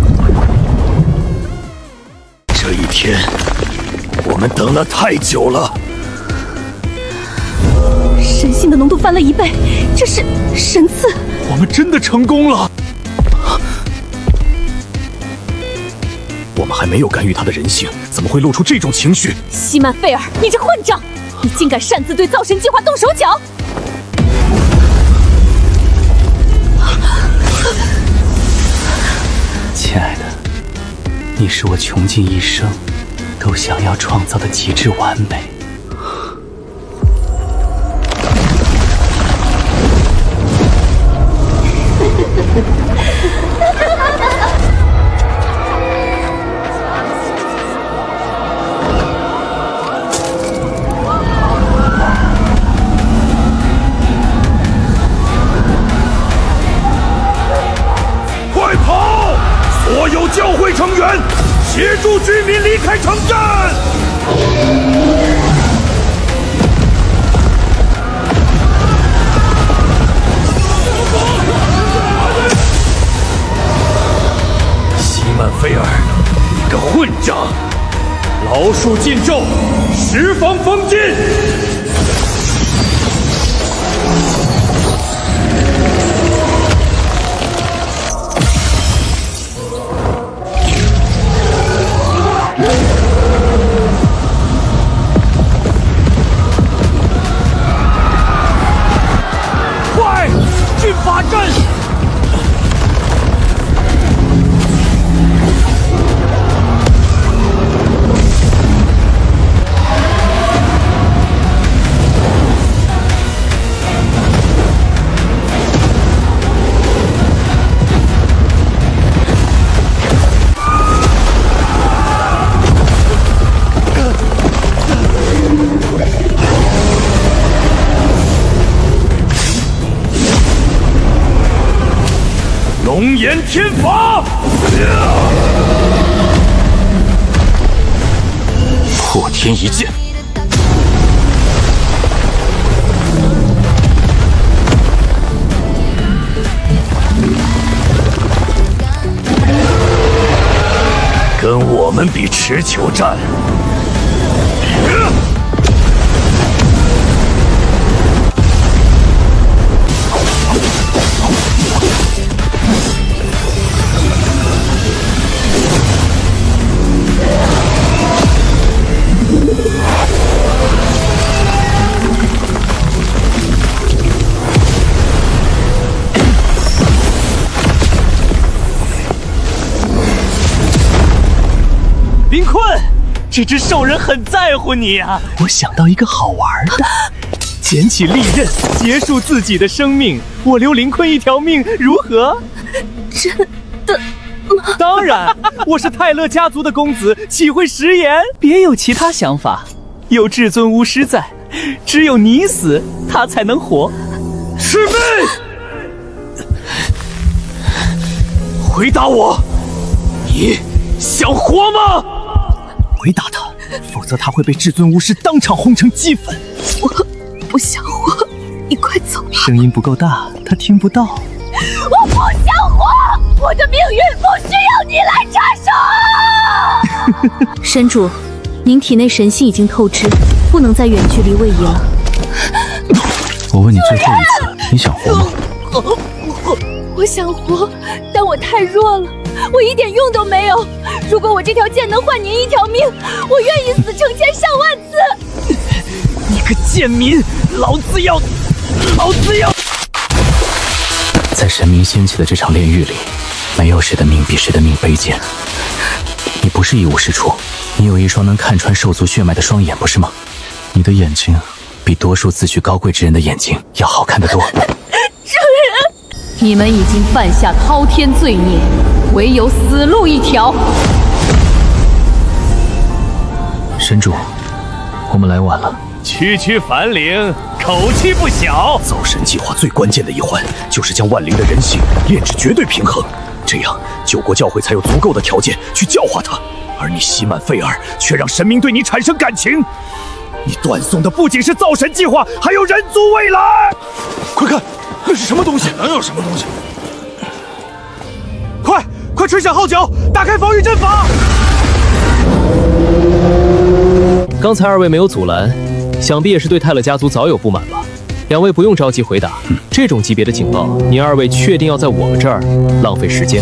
这一天，我们等了太久了。神性的浓度翻了1倍，这是神赐。我们真的成功了！我们还没有干预他的人性，怎么会露出这种情绪？西曼费尔，你这混账！你竟敢擅自对造神计划动手脚！亲爱的，你是我穷尽一生都想要创造的极致完美。快跑！所有教会成员，协助居民离开城镇！西曼菲尔，你个混账！老鼠禁咒，十方封禁！龙炎天法，破天一剑。跟我们比持久战。林坤，这只兽人很在乎你呀。我想到一个好玩的，捡起利刃，结束自己的生命，我留林坤一条命，如何？真的吗？当然，我是泰勒家族的公子，岂会食言？别有其他想法。有至尊巫师在，只有你死，他才能活。师妹，回答我，你想活吗？回答他，否则他会被至尊巫师当场轰成齑粉。我不想活，你快走吧。声音不够大，他听不到。我不想活，我的命运不需要你来插手。神主，您体内神性已经透支，不能再远距离位移了。我问你最后一次，你想活吗？我想活，但我太弱了，我一点用都没有。如果我这条剑能换您一条命，我愿意死成千上万次。你个贱民，老子要！在神明掀起的这场炼狱里，没有谁的命比谁的命卑贱。你不是一无是处，你有一双能看穿兽族血脉的双眼，不是吗？你的眼睛比多数自诩高贵之人的眼睛要好看得多。主人，你们已经犯下滔天罪孽，唯有死路一条。神主，我们来晚了。区凡灵，口气不小。造神计划最关键的一环，就是将万灵的人性炼至绝对平衡，这样九国教会才有足够的条件去教化他。而你西满费尔，却让神明对你产生感情。你断送的不仅是造神计划，还有人族未来。快看，那是什么东西？能有什么东西？快吹响号角，打开防御阵法！刚才二位没有阻拦，想必也是对泰勒家族早有不满吧？两位不用着急回答，这种级别的警报，你二位确定要在我们这儿浪费时间？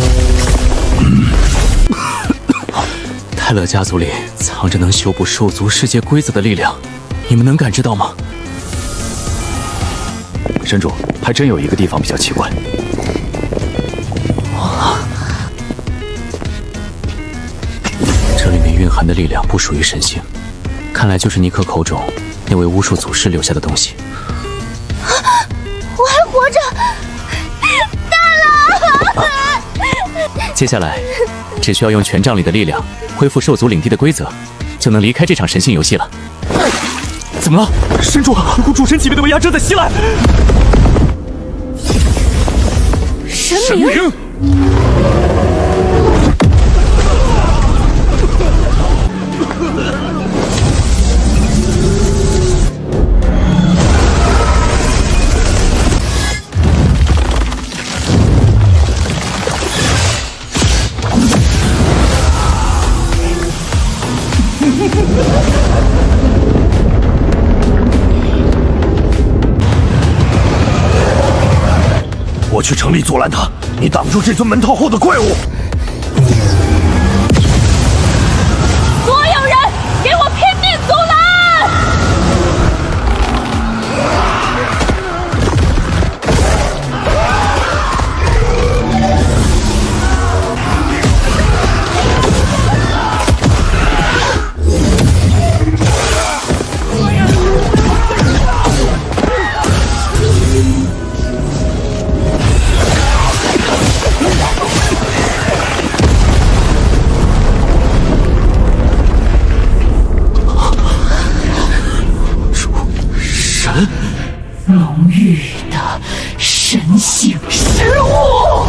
泰勒家族里藏着能修补兽族世界规则的力量，你们能感知到吗？神主，还真有一个地方比较奇怪。这里面蕴含的力量不属于神性，看来就是尼克口中那位巫术祖师留下的东西。我还活着，大佬！接下来只需要用权杖里的力量恢复兽族领地的规则，就能离开这场神性游戏了。怎么了，神主？有股主神级别的威压正在袭来。神明。我去城里阻拦他，你挡住这尊门套后的怪物。所有人，给我拼命阻拦！浓郁的神性食物。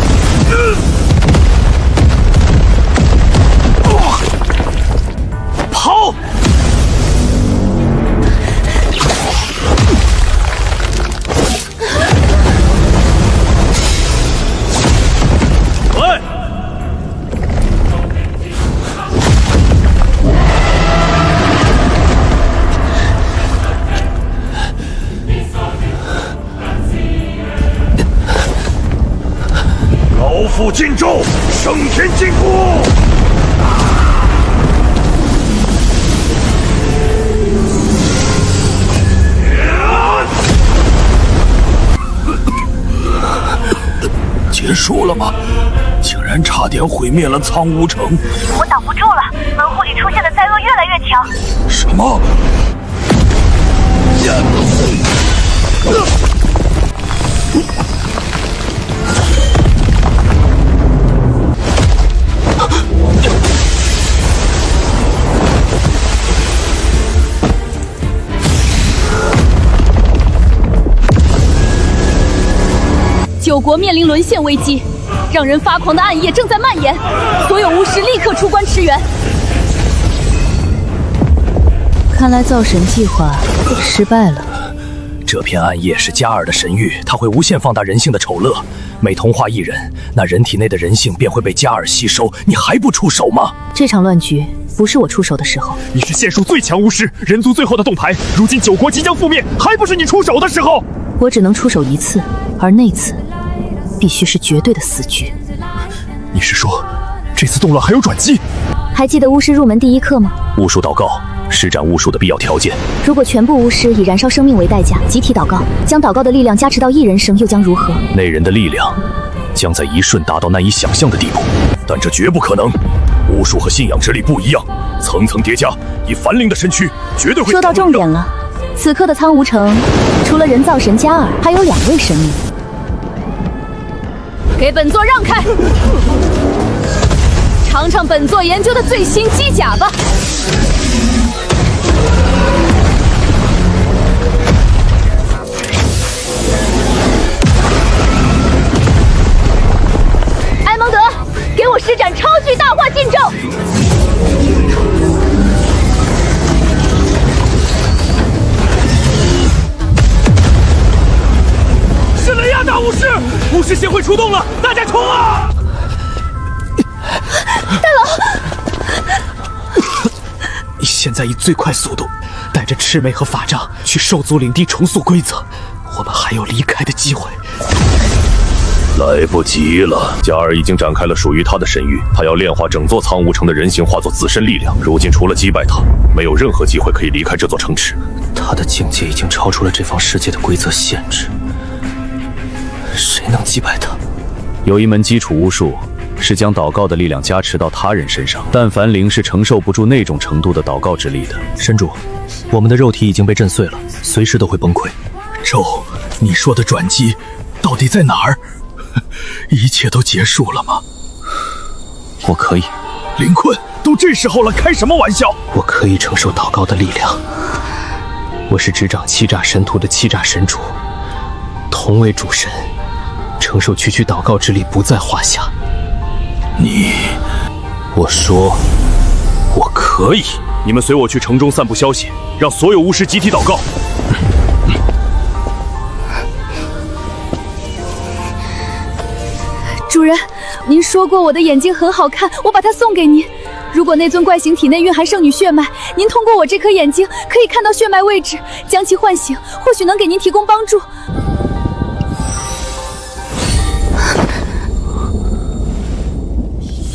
府禁咒，升天禁锢。结束了吗？竟然差点毁灭了苍梧城！我挡不住了，门户里出现的灾厄越来越强。什么？九国面临沦陷危机，让人发狂的暗夜正在蔓延，所有巫师立刻出关驰援。看来造神计划失败了。这片暗夜是加尔的神域，它会无限放大人性的丑恶。每同化一人，那人体内的人性便会被加尔吸收。你还不出手吗？这场乱局不是我出手的时候。你是现属最强巫师，人族最后的盾牌。如今九国即将覆灭，还不是你出手的时候？我只能出手一次，而那次必须是绝对的死局。你是说，这次动乱还有转机？还记得巫师入门第一课吗？巫术祷告，施展巫术的必要条件。如果全部巫师以燃烧生命为代价，集体祷告，将祷告的力量加持到一人生，又将如何？那人的力量将在一瞬达到难以想象的地步，但这绝不可能。巫术和信仰之力不一样，层层叠加，以凡灵的身躯绝对会。说到重点了，此刻的苍梧城，除了人造神加尔，还有2位神明。给本座让开，尝尝本座研究的最新机甲吧。埃蒙德，给我施展超巨大化禁咒。是雷亚大巫师，巫师协会出动了，大家冲啊！大佬，你现在以最快速度带着魑魅和法杖去兽族领地重塑规则，我们还有离开的机会。来不及了，加尔已经展开了属于他的神域，他要炼化整座苍梧城的人形，化作自身力量。如今除了击败他，没有任何机会可以离开这座城池。他的境界已经超出了这方世界的规则限制，谁能击败他？有一门基础巫术，是将祷告的力量加持到他人身上，但凡灵是承受不住那种程度的祷告之力的。神主，我们的肉体已经被震碎了，随时都会崩溃。咒，你说的转机到底在哪儿？一切都结束了吗？我可以。林坤，都这时候了，开什么玩笑？我可以承受祷告的力量。我是执掌欺诈神徒的欺诈神主，同为主神，承受区区祷告之力不在话下。我说我可以。你们随我去城中散布消息，让所有巫师集体祷告。主人，您说过我的眼睛很好看，我把它送给您。如果那尊怪形体内蕴含圣女血脉，您通过我这颗眼睛可以看到血脉位置，将其唤醒，或许能给您提供帮助。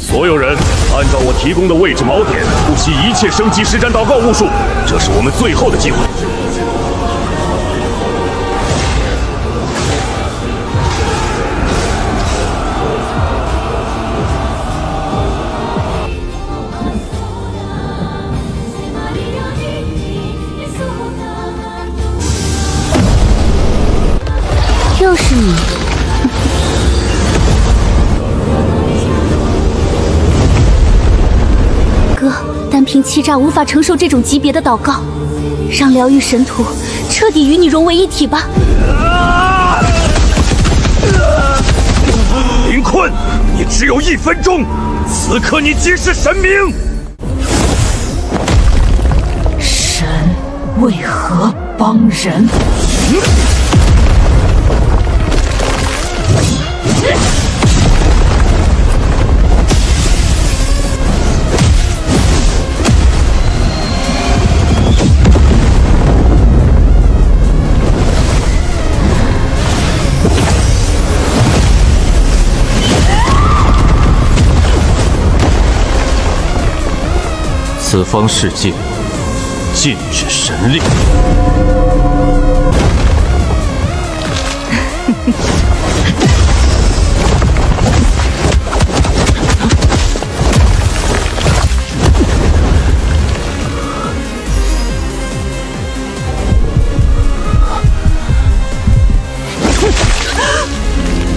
所有人按照我提供的位置锚点，不惜一切升级施展祷告巫术，这是我们最后的机会。又是你。哥，单凭欺诈无法承受这种级别的祷告，让疗愈神徒彻底与你融为一体吧。林坤，你只有1分钟，此刻你即是神明。神为何帮人？此方世界尽是神力。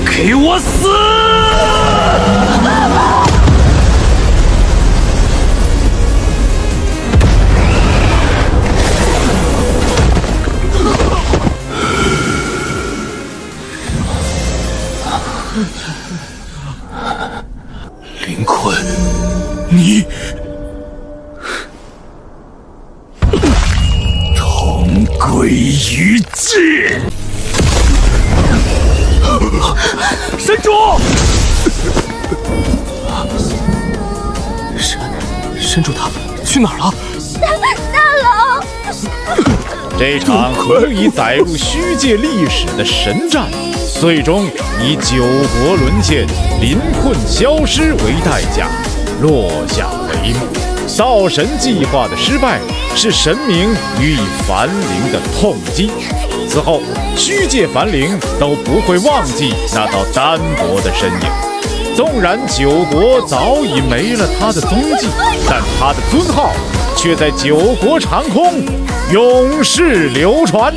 给我死！林坤，你同归于尽！神主，神主他去哪儿了？大佬，这场足以载入虚界历史的神战，最终以9国沦陷、临困消失为代价落下帷幕。造神计划的失败是神明予以凡灵的痛击。此后，虚界凡灵都不会忘记那道单薄的身影。纵然9国早已没了他的踪迹，但他的尊号却在9国长空永世流传。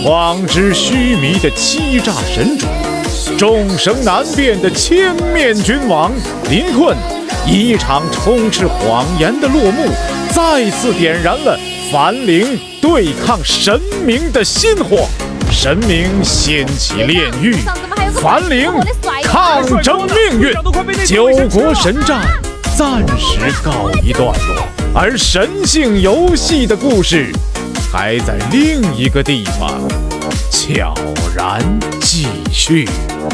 谎之虚迷的欺诈神主，众生难辨的千面君王林困，以一场充斥谎言的落幕，再次点燃了凡灵对抗神明的心火。神明掀起炼狱，凡灵抗争命运，9国神战暂时告一段落，而神性游戏的故事还在另一个地方悄然继续。